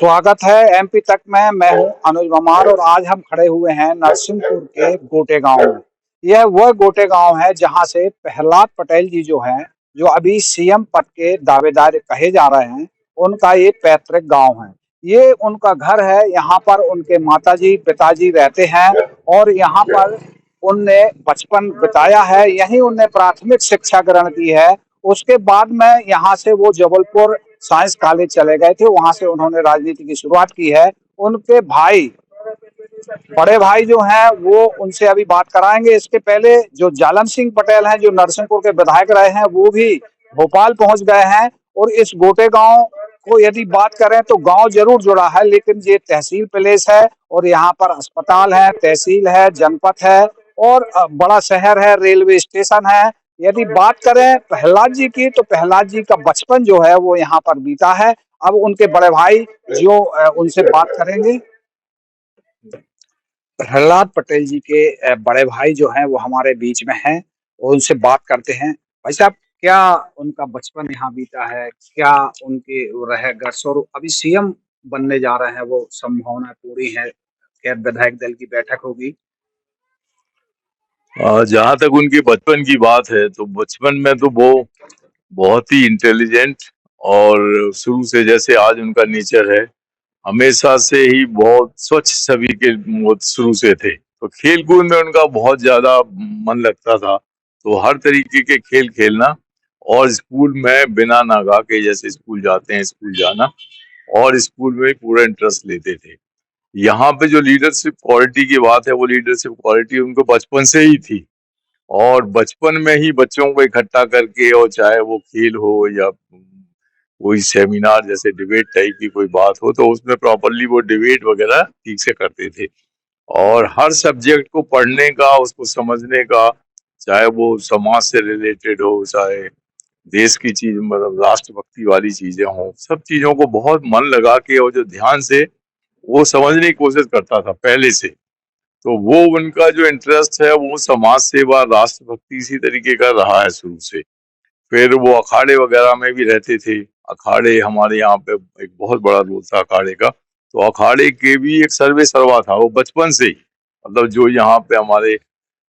स्वागत है एमपी तक में। मैं हूं अनुज ममार और आज हम खड़े हुए हैं नरसिंहपुर के गोटे गांव में। यह वह गोटे गांव है जहां से प्रहलाद पटेल जी जो हैं, जो अभी सीएम पद के दावेदार कहे जा रहे हैं, उनका ये पैतृक गांव है। ये उनका घर है। यहाँ पर उनके माताजी पिताजी रहते हैं और यहाँ पर उनने बचपन बिताया है। यहीं उनने प्राथमिक शिक्षा ग्रहण की है। उसके बाद में यहाँ से वो जबलपुर साइंस कॉलेज चले गए थे। वहां से उन्होंने राजनीति की शुरुआत की है। उनके भाई, बड़े भाई जो हैं, वो उनसे अभी बात कराएंगे। इसके पहले जो जालन सिंह पटेल हैं, जो नरसिंहपुर के विधायक रहे हैं, वो भी भोपाल पहुंच गए हैं। और इस गोटे गांव को यदि बात करें तो गांव जरूर जुड़ा है, लेकिन ये तहसील प्लेस है और यहाँ पर अस्पताल है, तहसील है, जनपद है और बड़ा शहर है, रेलवे स्टेशन है। यदि बात करें प्रहलाद जी की, तो प्रहलाद जी का बचपन जो है वो यहाँ पर बीता है। अब उनके बड़े भाई जो उनसे बात करेंगे। प्रहलाद पटेल जी के बड़े भाई जो हैं वो हमारे बीच में हैं और उनसे बात करते हैं। भाई साहब, क्या उनका बचपन यहाँ बीता है, क्या उनके वो रहे गर्स, और अभी सीएम बनने जा रहे हैं, वो संभावना पूरी है, क्या विधायक दल की बैठक होगी? जहाँ तक उनके बचपन की बात है तो बचपन में तो वो बहुत ही इंटेलिजेंट और शुरू से जैसे आज उनका नेचर है, हमेशा से ही बहुत स्वच्छ छवि के वो शुरू से थे। तो खेल कूद में उनका बहुत ज्यादा मन लगता था। तो हर तरीके के खेल खेलना और स्कूल में बिना नागा के, जैसे स्कूल जाते हैं स्कूल जाना, और स्कूल में पूरा इंटरेस्ट लेते थे। यहाँ पे जो लीडरशिप क्वालिटी की बात है, वो लीडरशिप क्वालिटी उनको बचपन से ही थी। और बचपन में ही बच्चों को इकट्ठा करके, और चाहे वो खेल हो या कोई सेमिनार जैसे डिबेट टाइप की कोई बात हो, तो उसमें प्रॉपरली वो डिबेट वगैरह ठीक से करते थे। और हर सब्जेक्ट को पढ़ने का, उसको समझने का, चाहे वो समाज से रिलेटेड हो, चाहे देश की चीज, मतलब राष्ट्रभक्ति वाली चीजें हो, सब चीजों को बहुत मन लगा के और जो ध्यान से वो समझने की कोशिश करता था पहले से। तो वो उनका जो इंटरेस्ट है वो समाज सेवा, राष्ट्रभक्ति इसी तरीके का रहा है शुरू से। फिर वो अखाड़े वगैरह में भी रहते थे। अखाड़े हमारे यहाँ पे एक बहुत बड़ा रोल था अखाड़े का। तो अखाड़े के भी एक सर्वे सर्वा था वो बचपन से ही। मतलब जो यहाँ पे हमारे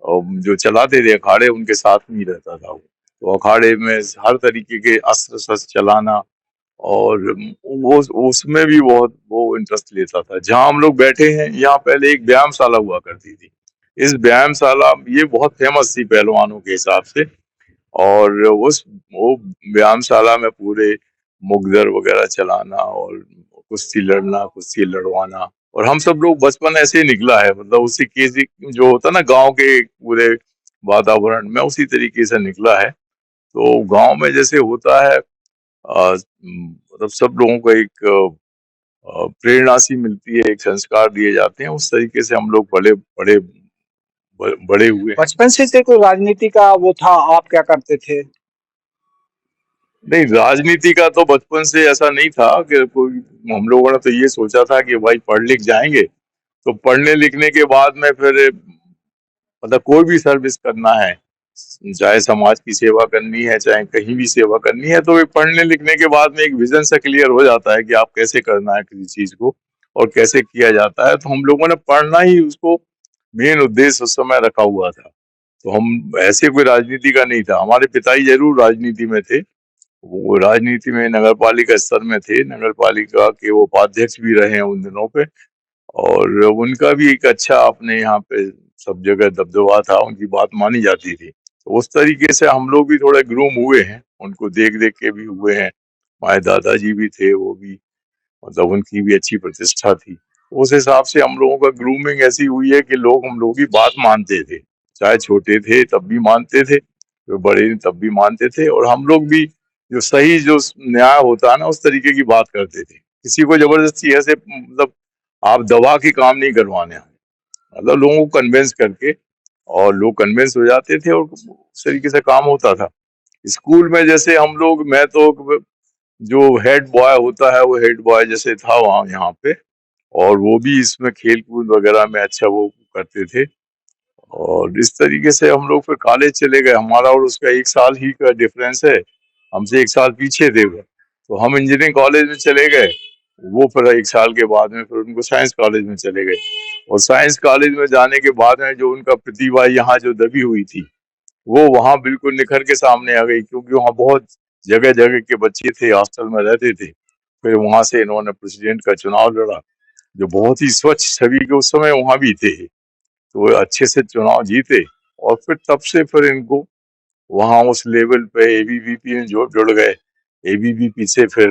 जो चलाते थे अखाड़े, उनके साथ में ही रहता था वो। तो अखाड़े में हर तरीके के अस्त्र शस्त्र चलाना, और वो उसमें भी बहुत वो इंटरेस्ट लेता था। जहाँ हम लोग बैठे हैं, यहाँ पहले एक व्यायामशाला हुआ करती थी। इस व्यायामशाला ये बहुत फेमस थी पहलवानों के हिसाब से। और उस वो व्यायामशाला में पूरे मुगदर वगैरह चलाना और कुश्ती लड़ना, कुश्ती लड़वाना, और हम सब लोग बचपन ऐसे ही निकला है। मतलब उसी के जो होता ना गांव के पूरे वातावरण में, उसी तरीके से निकला है। तो गांव में जैसे होता है, मतलब सब लोगों को एक प्रेरणा सी मिलती है, एक संस्कार दिए जाते हैं, उस तरीके से हम लोग बड़े बड़े बड़े हुए। बचपन से कोई राजनीति का वो था, आप क्या करते थे? नहीं, राजनीति का तो बचपन से ऐसा नहीं था कि कोई, हम लोगों ने तो ये सोचा था कि भाई पढ़ लिख जाएंगे, तो पढ़ने लिखने के बाद में फिर मतलब कोई भी सर्विस करना है, चाहे समाज की सेवा करनी है, चाहे कहीं भी सेवा करनी है, तो ये पढ़ने लिखने के बाद में एक विजन से क्लियर हो जाता है कि आप कैसे करना है किसी चीज को और कैसे किया जाता है। तो हम लोगों ने पढ़ना ही उसको मेन उद्देश्य उस समय रखा हुआ था। तो हम ऐसे कोई राजनीति का नहीं था। हमारे पिताजी जरूर राजनीति में थे, वो राजनीति में नगर पालिका स्तर में थे, नगर पालिका के वो उपाध्यक्ष भी रहे हैं उन दिनों पे। और उनका भी एक अच्छा अपने यहाँ पे सब जगह दबदबा था, उनकी बात मानी जाती थी। तो उस तरीके से हम लोग भी थोड़े ग्रूम हुए हैं, उनको देख देख के भी हुए हैं। हमारे दादाजी भी थे, वो भी मतलब उनकी भी अच्छी प्रतिष्ठा थी। उस हिसाब से हम लोगों का ग्रूमिंग ऐसी हुई है कि लोग हम लोग की बात मानते थे, चाहे छोटे थे तब भी मानते थे, जो बड़े तब भी मानते थे। और हम लोग भी जो सही, जो न्याय होता है ना, उस तरीके की बात करते थे। किसी को जबरदस्ती ऐसे, मतलब आप दबा के काम नहीं करवाने हैं, मतलब लोगों को कन्विंस करके, और लोग कन्विंस हो जाते थे और उस तरीके से काम होता था। स्कूल में जैसे हम लोग, मैं तो जो हेड बॉय होता है वो हेड बॉय जैसे था वहाँ यहाँ पे, और वो भी इसमें खेल कूद वगैरह में अच्छा वो करते थे। और इस तरीके से हम लोग फिर कॉलेज चले गए। हमारा और उसका 1 साल ही का डिफरेंस है, हमसे 1 साल पीछे थे वो। तो हम इंजीनियरिंग कॉलेज में चले गए, वो फिर 1 साल के बाद में फिर उनको साइंस कॉलेज में चले गए। और साइंस कॉलेज में जाने के बाद में जो उनका प्रतिभा यहाँ जो दबी हुई थी, वो वहाँ बिल्कुल निखर के सामने आ गई, क्योंकि वहाँ बहुत जगह जगह के बच्चे थे, हॉस्टल में रहते थे। फिर वहां से इन्होंने प्रेसिडेंट का चुनाव लड़ा, जो बहुत ही स्वच्छ छवि के उस समय वहां भी थे, तो वो अच्छे से चुनाव जीते। और फिर तब से फिर इनको वहां उस लेवल पे एबीवीपी में जुड़ गए। एबीवीपी से फिर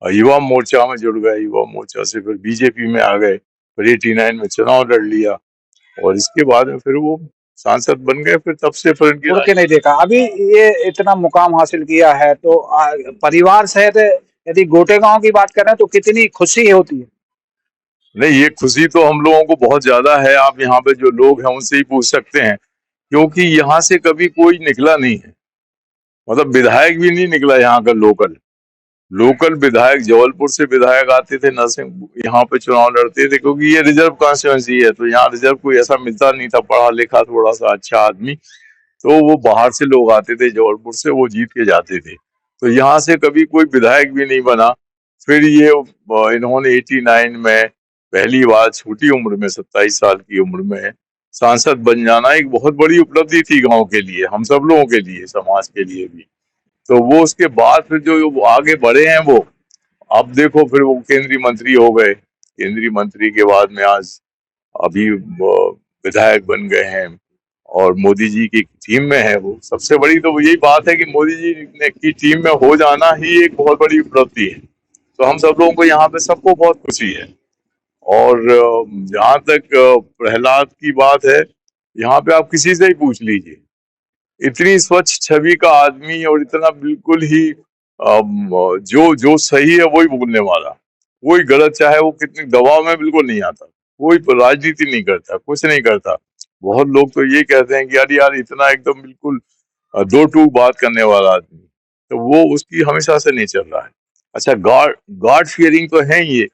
युवा मोर्चा में जुड़ गए, युवा मोर्चा से फिर बीजेपी में आ गए, फिर 89 में चुनाव लड़ लिया, और इसके बाद में फिर वो सांसद बन गए। फिर तब से फिर इनकी मुड़ के नहीं देखा। अभी ये इतना मुकाम हासिल किया है तो परिवार सहित यदि गोटे गांव की बात करें तो कितनी खुशी होती है? नहीं, ये खुशी तो हम लोगों को बहुत ज्यादा है। आप यहाँ पे जो लोग हैं उनसे ही पूछ सकते हैं, क्योंकि यहाँ से कभी कोई निकला नहीं है, मतलब विधायक भी नहीं निकला यहाँ का। लोकल लोकल विधायक, जबलपुर से विधायक आते थे, नरसिंह यहाँ पे चुनाव लड़ते थे, क्योंकि ये रिजर्व कॉन्स्टिट्यूंसी है, तो यहाँ रिजर्व कोई ऐसा मिलता नहीं था पढ़ा लिखा थोड़ा सा अच्छा आदमी, तो वो बाहर से लोग आते थे जबलपुर से, वो जीत के जाते थे। तो यहाँ से कभी कोई विधायक भी नहीं बना। फिर ये इन्होंने 89 में पहली बार छोटी उम्र में, 27 साल की उम्र में सांसद बन जाना एक बहुत बड़ी उपलब्धि थी गांव के लिए, हम सब लोगों के लिए, समाज के लिए भी। तो वो उसके बाद फिर जो वो आगे बढ़े हैं, वो अब देखो फिर वो केंद्रीय मंत्री हो गए। केंद्रीय मंत्री के बाद में आज अभी वो विधायक बन गए हैं, और मोदी जी की टीम में है। वो सबसे बड़ी तो यही बात है कि मोदी जी ने की टीम में हो जाना ही एक बहुत बड़ी उपलब्धि है। तो हम सब लोगों को यहाँ पे सबको बहुत खुशी है। और जहाँ तक प्रहलाद की बात है, यहाँ पे आप किसी से ही पूछ लीजिए, इतनी स्वच्छ छवि का आदमी, और इतना बिल्कुल ही जो जो सही है वही बोलने वाला, कोई गलत चाहे वो कितनी दबाव में बिल्कुल नहीं आता, कोई राजनीति नहीं करता, कुछ नहीं करता। बहुत लोग तो ये कहते हैं कि यार यार इतना एकदम बिल्कुल दो टूक बात करने वाला आदमी, तो वो उसकी हमेशा से नहीं चल रहा है। अच्छा, गॉड गॉड फियरिंग तो है ही ये,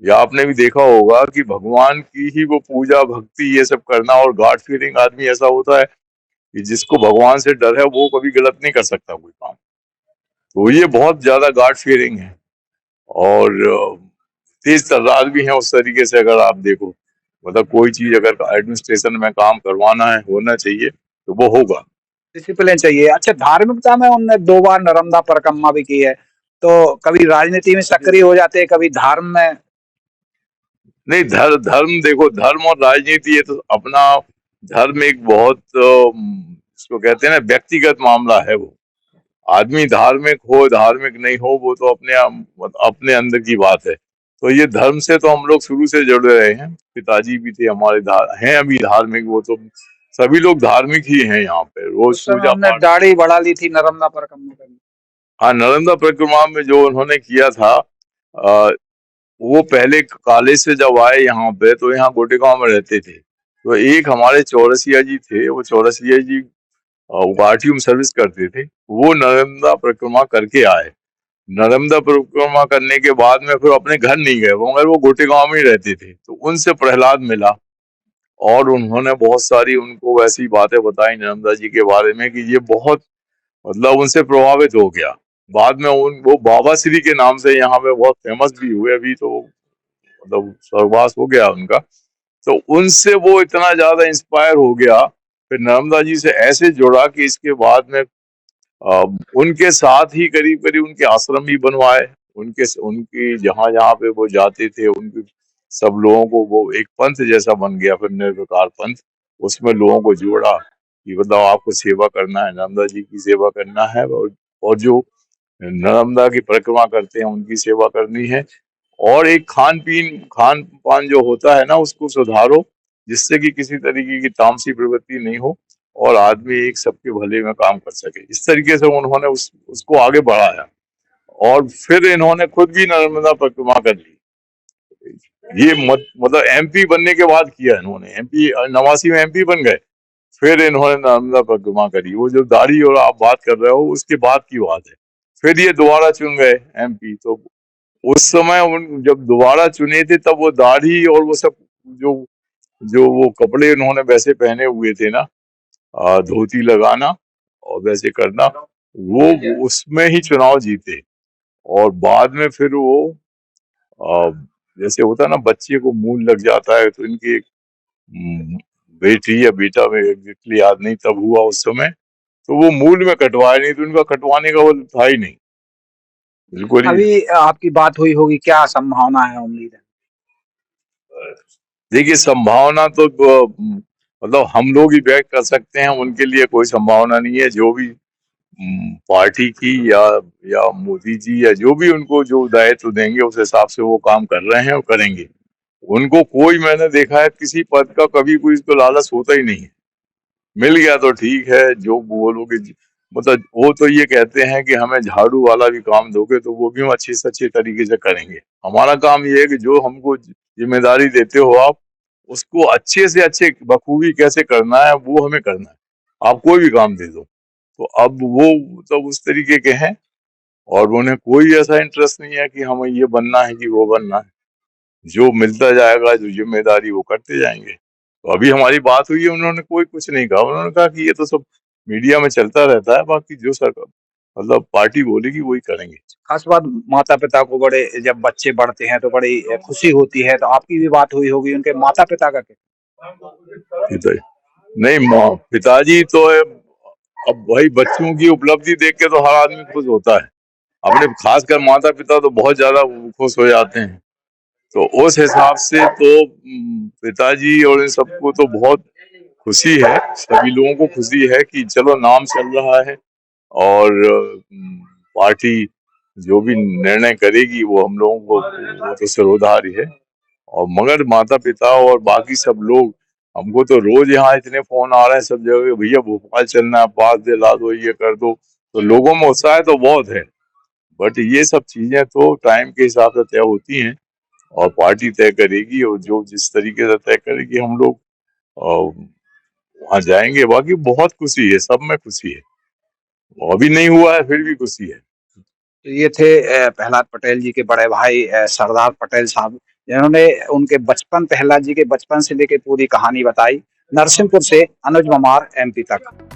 या आपने भी देखा होगा कि भगवान की ही वो पूजा भक्ति ये सब करना, और गॉड फियरिंग आदमी ऐसा होता है कि जिसको भगवान से डर है वो कभी गलत नहीं कर सकता कोई काम। तो ये बहुत ज्यादा गॉड फियरिंग है, और तेज तर्रार भी है उस तरीके से। अगर आप देखो, मतलब कोई चीज अगर एडमिनिस्ट्रेशन में काम करवाना है, होना चाहिए, तो वो होगा। डिसिप्लिन चाहिए। अच्छा, धार्मिकता में उनने 2 बार नर्मदा परिक्रमा भी की है, तो कभी राजनीति में सक्रिय हो जाते हैं, कभी धर्म में। नहीं, धर्म देखो, धर्म और राजनीति ये तो अपना, धर्म एक बहुत इसको कहते हैं ना, व्यक्तिगत मामला है। वो आदमी धार्मिक हो धार्मिक नहीं हो, वो तो अपने अंदर की बात है। तो ये धर्म से तो हम लोग शुरू से जुड़े रहे हैं, पिताजी भी थे हमारे हैं अभी धार्मिक, वो तो सभी लोग धार्मिक ही हैं यहाँ पे, रोज उस समय पूजा उनने पाठ। दाढ़ी बढ़ा ली थी नर्मदा परिक्रमा करने। हाँ, नर्मदा परिक्रमा में जो उन्होंने किया था, आ, वो पहले कॉलेज से जब आए यहाँ पे, तो यहाँ गोटेगांव में रहते थे। तो एक हमारे चौरसिया जी थे, वो चौरसिया जी गुवाहाटी में सर्विस करते थे, वो नर्मदा परिक्रमा करके आए। नर्मदा परिक्रमा करने के बाद में फिर अपने घर नहीं गए, वो मगर वो गोटेगांव में ही रहते थे। तो उनसे प्रहलाद मिला, और उन्होंने बहुत सारी उनको वैसी बातें बताई नर्मदा जी के बारे में कि ये बहुत, मतलब उनसे प्रभावित हो गया। बाद में वो बाबा श्री के नाम से यहाँ पे बहुत फेमस भी हुए। अभी तो मतलब स्वर्गवास हो गया उनका। तो उनसे वो इतना ज्यादा इंस्पायर हो गया, फिर नर्मदा जी से ऐसे जुड़ा कि इसके बाद में उनके साथ ही करीब करीब उनके आश्रम भी बनवाए। उनके उनकी जहां जहां पे वो जाते थे, उनके सब लोगों को वो एक पंथ जैसा बन गया, फिर निर्विकार पंथ। उसमें लोगों को जोड़ा कि मतलब आपको सेवा करना है, नर्मदा जी की सेवा करना है, और जो नर्मदा की परिक्रमा करते हैं उनकी सेवा करनी है। और एक खान पान जो होता है ना, उसको सुधारो, जिससे कि किसी तरीके की तामसी प्रवृत्ति नहीं हो, और आदमी एक सबके भले में काम कर सके। इस तरीके से उन्होंने उसको आगे बढ़ाया, और फिर इन्होंने खुद भी नर्मदा परिक्रमा कर ली। ये मतलब एमपी बनने के बाद किया इन्होंने, एमपी 89 में एमपी बन गए, फिर इन्होंने नर्मदा परिक्रमा करी। वो जो दाढ़ी और आप बात कर रहे हो, उसके बाद की बात है। फिर ये दोबारा चुन गए एमपी। तो उस समय जब दोबारा चुने थे, तब वो दाढ़ी और वो सब, जो जो वो कपड़े उन्होंने वैसे पहने हुए थे ना, धोती लगाना और वैसे करना, वो उसमें ही चुनाव जीते। और बाद में फिर वो जैसे होता है ना, बच्चे को मूल लग जाता है, तो इनकी हम्म, बेटी या बेटा में एग्जैक्टली याद नहीं तब हुआ उस समय, तो वो मूल में कटवाया नहीं, तो इनका कटवाने का वो था ही नहीं, बिल्कुल ही। अभी आपकी बात हुई होगी, क्या संभावना है, उम्मीद है? देखिए, संभावना तो मतलब हम लोग ही व्यक्त कर सकते हैं, उनके लिए कोई संभावना नहीं है। जो भी पार्टी की या मोदी जी या जो भी उनको जो दायित्व देंगे उस हिसाब से वो काम कर रहे हैं और करेंगे। उनको कोई, मैंने देखा है, किसी पद का कभी कोई तो लालच होता ही नहीं है। मिल गया तो ठीक है, जो वो लोग मतलब वो तो ये कहते हैं कि हमें झाड़ू वाला भी काम दोगे तो वो भी हम अच्छे से अच्छे तरीके से करेंगे। हमारा काम ये है कि जो हमको जिम्मेदारी देते हो आप, उसको अच्छे से अच्छे बखूबी कैसे करना है वो हमें करना है। आप कोई भी काम दे दो, तो अब वो मतलब उस तरीके के हैं, और उन्हें कोई ऐसा इंटरेस्ट नहीं है कि हमें ये बनना है कि वो बनना है। जो मिलता जाएगा, जो जिम्मेदारी, वो करते जाएंगे। तो अभी हमारी बात हुई है, उन्होंने कोई कुछ नहीं कहा। उन्होंने कहा कि ये तो सब मीडिया में चलता रहता है, बाकी जो सरकार मतलब पार्टी बोलेगी वही करेंगे। खास बात, माता पिता को बड़े, जब बच्चे बढ़ते हैं तो बड़ी खुशी होती है, तो आपकी भी बात हुई होगी, उनके माता पिता का क्या? पिता नहीं, पिताजी तो अब भाई बच्चों की उपलब्धि देख के तो हर आदमी खुश होता है। अपने खासकर माता पिता तो बहुत ज्यादा खुश हो जाते हैं। तो उस हिसाब से तो पिताजी और इन सबको तो बहुत खुशी है, सभी लोगों को खुशी है कि चलो नाम चल रहा है, और पार्टी जो भी निर्णय करेगी वो हम लोगों को, वो तो सिरोधार्य है। और मगर माता पिता और बाकी सब लोग, हमको तो रोज यहाँ इतने फोन आ रहे हैं सब जगह, भैया भोपाल चलना है, पास दिला दो, ये कर दो। तो लोगों में उत्साह तो बहुत है, बट ये सब चीजें तो टाइम के हिसाब से तय होती हैं, और पार्टी तय करेगी, और जो जिस तरीके से तय करेगी हम लोग वहां जाएंगे। बाकी बहुत खुशी है, सब में खुशी है, अभी नहीं हुआ है फिर भी खुशी है। तो ये थे प्रहलाद पटेल जी के बड़े भाई सरदार पटेल साहब, जिन्होंने उनके बचपन, प्रहलाद जी के बचपन से लेके पूरी कहानी बताई। नरसिंहपुर से अनुज ममार, MP तक।